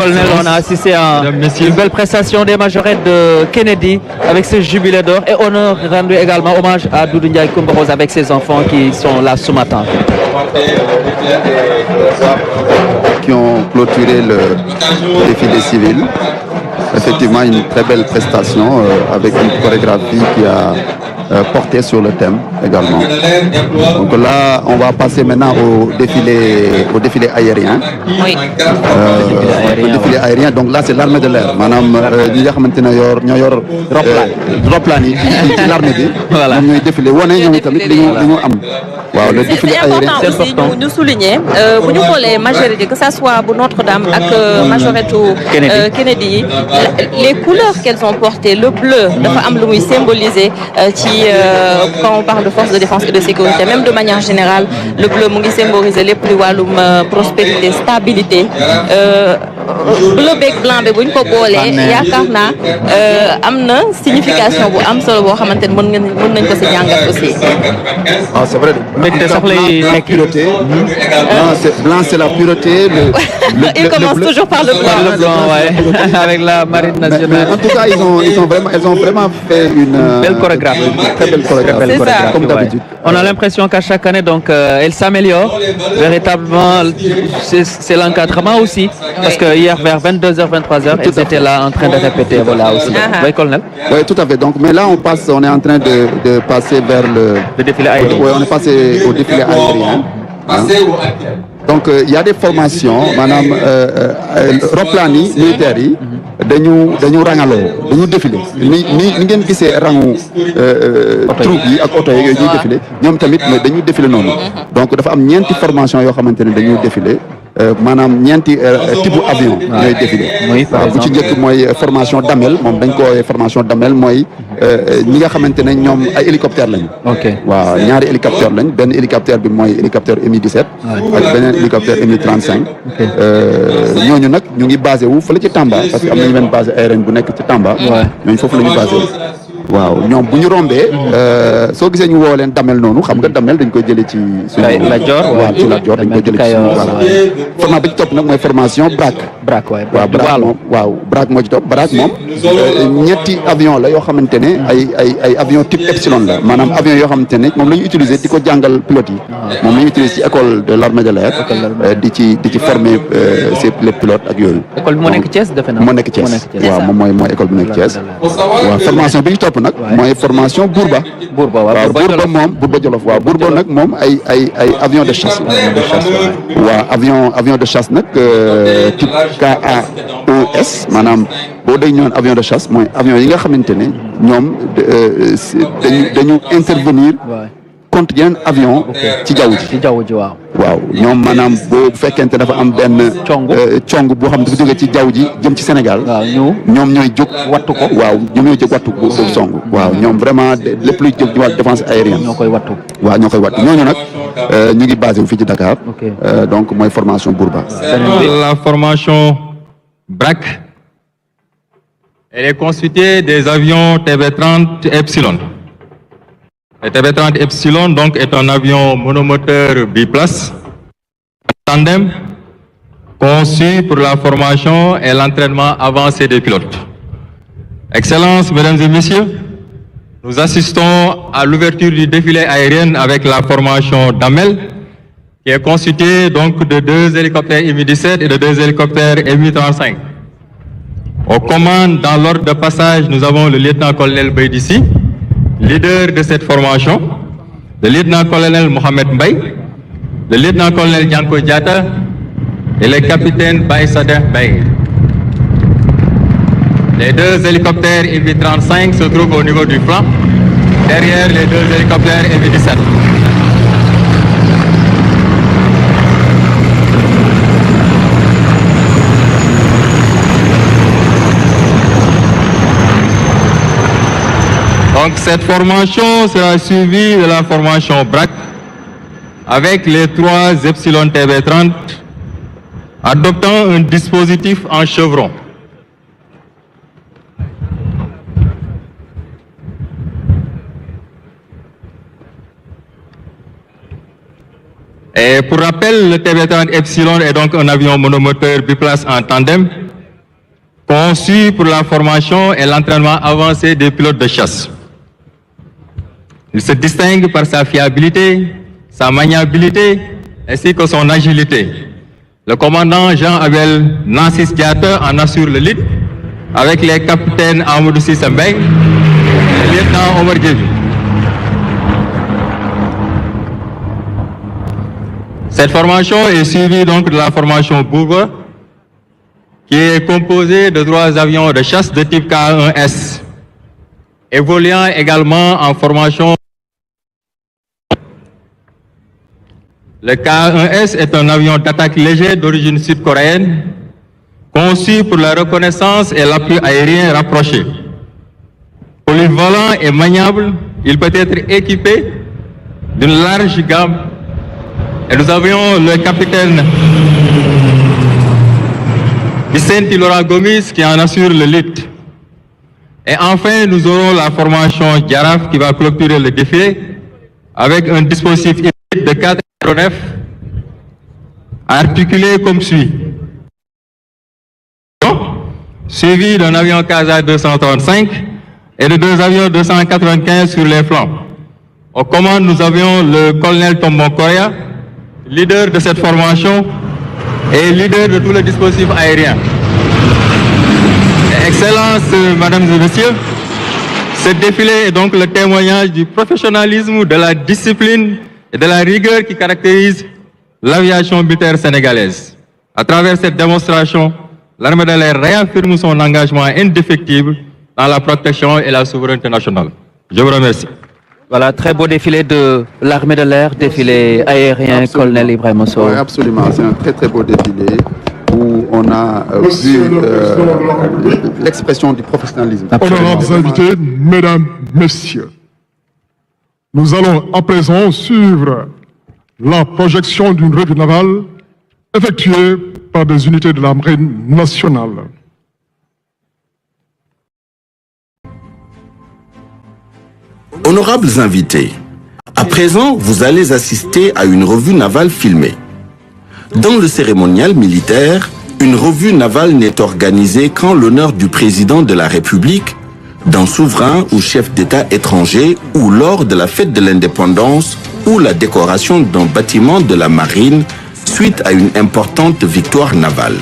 Colonel, on a assisté à une belle prestation des majorettes de Kennedy avec ce jubilé d'or et honneur rendu également hommage à Doudou Ndiaye Coumba Rose avec ses enfants qui sont là ce matin. Qui ont clôturé le défilé civil. Effectivement, une très belle prestation avec une chorégraphie qui a porté sur le thème également. Donc là, on va passer maintenant au défilé aérien. Oui. Le défilé aérien, donc là c'est l'armée de l'air. Madame, ñi nga xamante ne ñoo yor roplaan yi ci l'armée bi. Voilà. ñoom ñooy défilé wane ñoom tamit li ñu am. Waaw, le défilé aérien c'est important aussi ñu souligner bu ñu xoolee majorité que ça soit bu Notre-Dame ak majorité Kennedy yi les couleurs qu'elles ont portées, le bleu dafa am lu muy symboliser quand on parle de forces de défense et de sécurité, même de manière générale, le bleu mu ngi symboliser lépp lu wàllum prospérité, stabilité. Bleu beeg blanc bi bu ñu ko boolee yaakaar naa am na signification bu am solo boo xamante ne mën nañ ko si jàngat aussi. Ah, c'est vrai. mbégte sax lay la pureté. Blanc c'est la pureté. Il commence toujours par le blanc. Le blanc, ouais. Avec la marine nationale. Mais en tout cas, elles ont vraiment fait une belle chorégraphie. Très belle chorégraphie. C'est ça. Comme d'habitude. On a l'impression qu'à chaque année, donc, elle s'améliore. Véritablement, c'est l'encadrement aussi. Parce que hier, vers 22h, 23h, elles étaient là en train de répéter. Voilà aussi. Oui, colonel. Oui, tout à fait. Donc, mais là, on est en train de passer vers le défilé aérien. Oui, on est passé au défilé aérien. Hein. Donc, il y a des formations, madame, roplaan yi militaires yi dañu rangaloo dañu défilé ni ngeen gisee rangu troupe yi ak oto yi yooyu ñuy défilé ñoom tamit mais dañu défilé noonu. Donc dafa am ñeenti formation yoo xamante ne dañuy défilé maanaam ñeenti type avion ñooy défilé. waaw bu ci njëkk mooy formation damel moom dañ ko woowee formation damel mooy ñi nga xamante ne ñoom ay hélicoptère lañu. ok waaw ñaari hélicoptère lañ benn hélicoptère bi mooy hélicoptère Mi-17 ak beneen hélicoptère Mi-35. ñooñu nag ñu ngi basé wu fële ci Tamba parce que am nañu benn base aérienne bu nekk ci Tamba. ñooñu foofu la ñu basé wu. waaw ñoom bu ñu rombee soo gisee ñu woo leen damel noonu xam nga damel dañ koy jëlee ci suñu la Dior waaw ci la Dior dañ koy jëlee ci suñu voilà formation bi ci topp nag mooy formation BRAC waay waaw BRAC moom waaw BRAC moo ci topp BRAC moom ñetti avion la yoo xamante ne ay avion type Epsilon la maanaam avion yoo xamante ne moom la ñu utiliser di ko jàngal pilotes yi moom la ñu utiliser ci école de l'armée de l'air di ci former les pilotes ak yooyu école bi moo nekk Thiès defe naa moo nekk Thiès waaw moom mooy école bi nekk Thiès waaw formation bi ñu topp nag mooy formation Bourba waaw Bourba moom Bourba Jolof waaw Bourba nag moom ay avion de chasse waaw avion de chasse nag type KAES maanaam boo dégg ñoon avion de chasse mooy avion yi nga xamante ne ñoom dañu intervenir contre yeneen avion ci jaww ji waaw ñoom maanaam boo fekkente dafa am benn cong boo xam dafa jóge ci jaww ji jëm ci Sénégal ñoom ñooy jóg wattu ko waaw ñoom ñooy jóg wattu ko song waaw ñoom vraiment lépp luy jóg ci wàllu défense aérienne ñoo koy wattu ñooñu nag ñu ngi basé wu fii ci Dakar donc mooy formation Bourba. La formation BRAC elle est constituée des avions TB30 Epsilon. Le TB30 Epsilon donc est un avion monomoteur biplace tandem conçu pour la formation et l'entraînement avancé des pilotes. Excellences, mesdames et messieurs, nous assistons à l'ouverture du défilé aérien avec la formation Damel qui est constituée donc de 2 hélicoptères Mi-17 et de 2 hélicoptères Mi-35. Aux commandes dans l'ordre de passage, nous avons le lieutenant-colonel Baydissi, leader de cette formation, le lieutenant-colonel Mohamed Mbaye, le lieutenant-colonel Dianko Diatta et le capitaine Baïsadeh Baye. Les 2 hélicoptères Mi-35 se trouvent au niveau du flanc, derrière les 2 hélicoptères Mi-17. Donc cette formation sera suivie de la formation BRAC avec les 3 Epsilon TB30 adoptant un dispositif en chevron. Et pour rappel, le TB30 Epsilon est donc un avion monomoteur biplace en tandem conçu pour la formation et l'entraînement avancé des pilotes de chasse. Il se distingue par sa fiabilité, sa maniabilité ainsi que son agilité. Le commandant Jean-Abel Nancis Diatta en assure le lead avec les capitaines Amadou Sissembé et le lieutenant Omar Djebi. Cette formation est suivie donc de la formation Bourba, qui est composée de 3 avions de chasse de type K1S, évoluant également en formation. Le K1S est un avion d'attaque léger d'origine sud-coréenne, conçu pour la reconnaissance et l'appui aérien rapproché. Polyvalent et maniable, il peut être équipé d'une large gamme. Et nous avions le capitaine Vicente Laura Gomis qui en assure le lead. Et enfin, nous aurons la formation Giraffe qui va clôturer le défilé avec un dispositif hybride de 4 aéronefs articulés comme suit. Suivi d'un avion Casa 235 et de 2 avions 295 sur les flancs. Aux commandes, nous avions le colonel Tombon Korea, leader de cette formation et leader de tout le dispositif aérien. Excellences, mesdames et messieurs, ce défilé est donc le témoignage du professionnalisme, de la discipline et de la rigueur qui caractérise l'aviation militaire sénégalaise. À travers cette démonstration, l'armée de l'air réaffirme son engagement indéfectible dans la protection et la souveraineté nationale. Je vous remercie. Voilà, très beau défilé de l'armée de l'air, défilé aérien, colonel Ibrahim Sow. Oui, absolument, c'est un très très beau défilé où on a vu l'expression du professionnalisme. Honorables invités, mesdames, messieurs, nous allons à présent suivre la projection d'une revue navale effectuée par des unités de la Marine nationale. Honorables invités, à présent, vous allez assister à une revue navale filmée. Dans le cérémonial militaire, une revue navale n'est organisée qu'en l'honneur du président de la République, d'un souverain ou chef d'État étranger ou lors de la fête de l'indépendance ou la décoration d'un bâtiment de la marine suite à une importante victoire navale.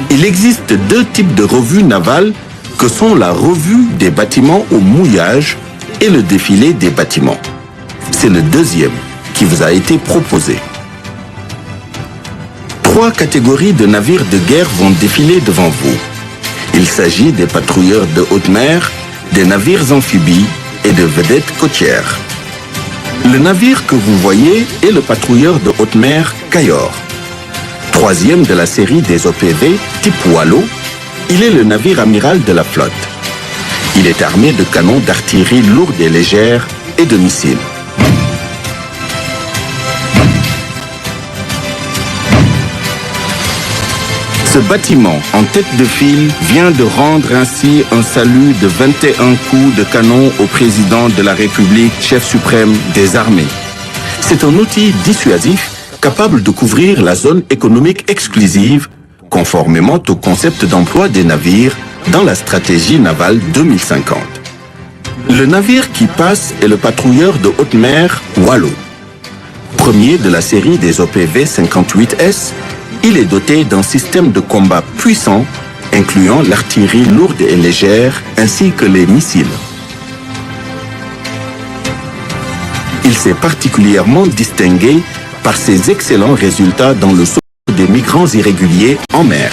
Il existe 2 types de revues navales que sont la revue des bâtiments au mouillage et le défilé des bâtiments. C'est le 2e qui vous a été proposé. 3 catégories de navires de guerre vont défiler devant vous. Il s'agit des patrouilleurs de haute mer, des navires amphibies et de vedettes côtières. Le navire que vous voyez est le patrouilleur de haute mer Cayor. 3e de la série des OPV type Wallo, il est le navire amiral de la flotte. Il est armé de canons d'artillerie lourde et légère et de missiles. Ce bâtiment en tête de file vient de rendre ainsi un salut de 21 coups de canon au président de la République, chef suprême des armées. C'est un outil dissuasif capable de couvrir la zone économique exclusive, conformément au concept d'emploi des navires dans la stratégie navale 2050. Le navire qui passe est le patrouilleur de haute mer Wallo. Premier de la série des OPV 58S, il est doté d'un système de combat puissant, incluant l'artillerie lourde et légère ainsi que les missiles. Il s'est particulièrement distingué par ses excellents résultats dans le saut des migrants irréguliers en mer.